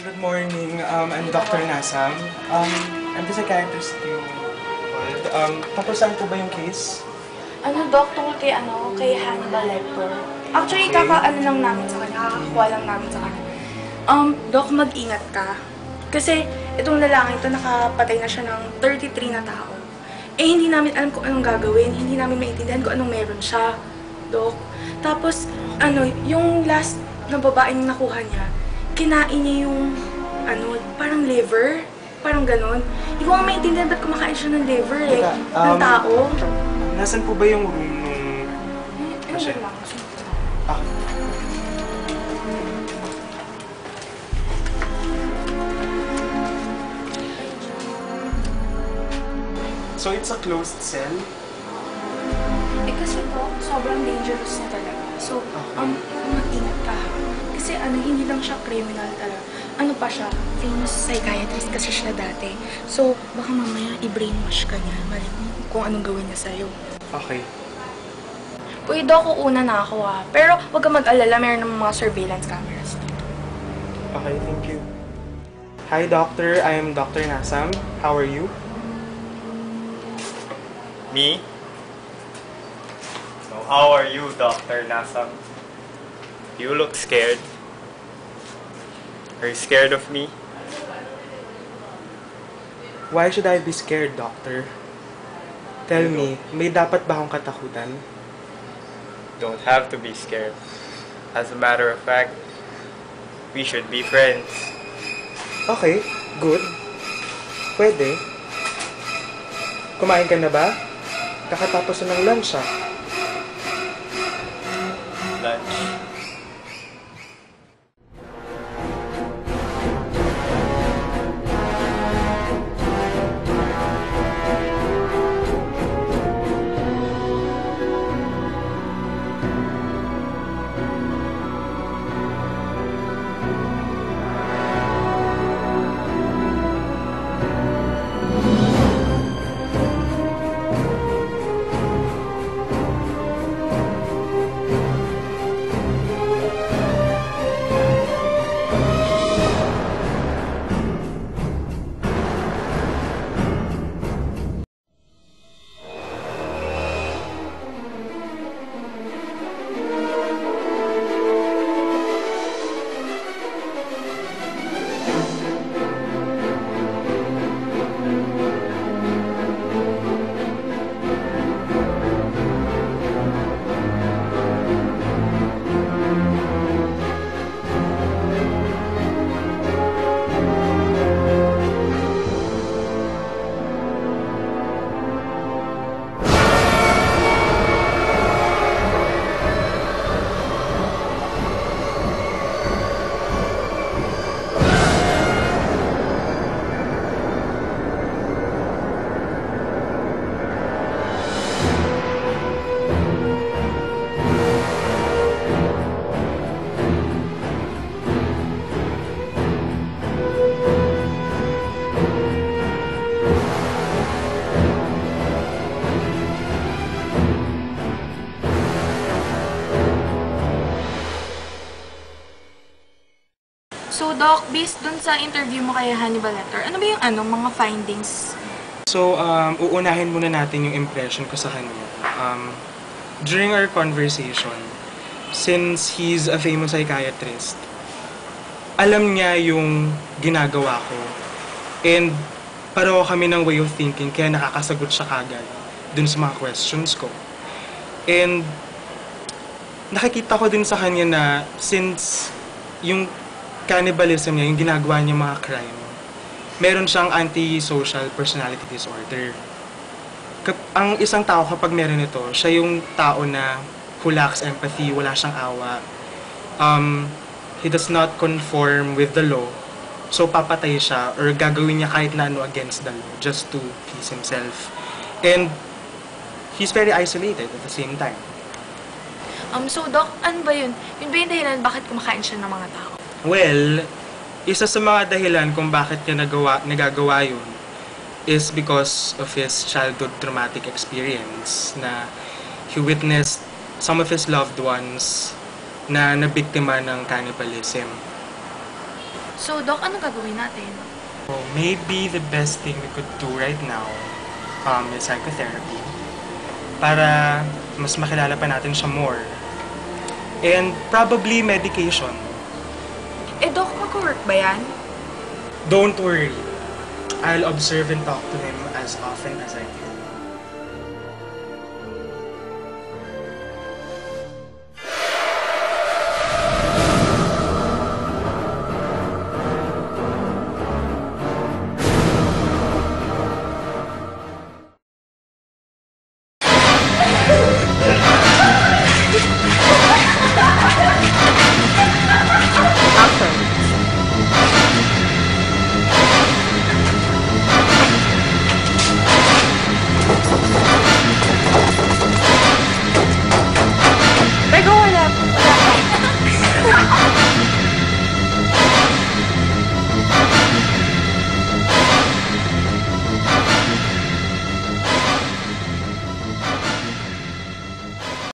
Good morning. I'm Dr. Nasam. I'm the psychiatrist you called. Tapos saan po ba yung case? Doc, tungkol kay Hannibal Lecter. Actually, Okay. kakaano lang namin sa kanya, kakakuha lang namin sa kanya. Doc, mag-ingat ka. Kasi itong lalaki ito, nakapatay na siya ng 33 na tao. Eh, hindi namin alam kung anong gagawin, hindi namin maintindihan kung anong meron siya, Doc. Tapos, yung last na babaeng nakuha niya, kinain niya yung, parang liver. Parang ganon. Hindi ko nga maintindihan ba't kumakain siya ng liver eh. Teka, Ng tao. Nasaan po ba yung room nung... Ano lang. Ah, so it's a closed cell? Eh kasi po, sobrang dangerous na talaga. So, mag-ingat ka. Kasi hindi lang siya criminal talaga. Ano pa siya, famous psychiatrist kasi siya dati. So, baka mamaya i-brainwash ka niya. Mali kung anong gawin niya sa'yo. Okay. Pwede ako una na ako Pero huwag ka mag-alala, meron ng mga surveillance cameras dito. Okay, thank you. Hi, doctor. I am Dr. Nasam. How are you? Me? So how are you, Dr. Nasam? You look scared. Are you scared of me? Why should I be scared, doctor? Tell me, may dapat ba akong katakutan? Don't have to be scared. As a matter of fact, we should be friends. Okay, good. Pwede. Kumain ka na ba? Kakatapos na ng lunch Lunch. So, Doc, based dun sa interview mo kay Hannibal Lecter, ano ba yung mga findings? So, uunahin muna natin yung impression ko sa kanya. During our conversation, since he's a famous psychiatrist, alam niya yung ginagawa ko. And pareho kami ng way of thinking, kaya nakakasagot siya kagad dun sa mga questions ko. And nakikita ko din sa kanya na since yung cannibalism niya, yung ginagawa niya mga crime, meron siyang antisocial personality disorder. Ang isang tao kapag meron ito, siya yung tao na who lacks empathy, wala siyang awa. He does not conform with the law. So papatay siya or gagawin niya kahit na ano against the law just to please himself. And he's very isolated at the same time. So, Doc, ano ba yun? Yun ba yung dahilan bakit kumakain siya ng mga tao? Well, isa sa mga dahilan kung bakit niya nagagawa yun is because of his childhood traumatic experience na he witnessed some of his loved ones na nabiktima ng cannibalism. So, Doc, ano gagawin natin? So maybe the best thing we could do right now is psychotherapy para mas makilala pa natin siya more. And probably medication. Doc, mag-work ba yan? Don't worry. I'll observe and talk to him as often as I can.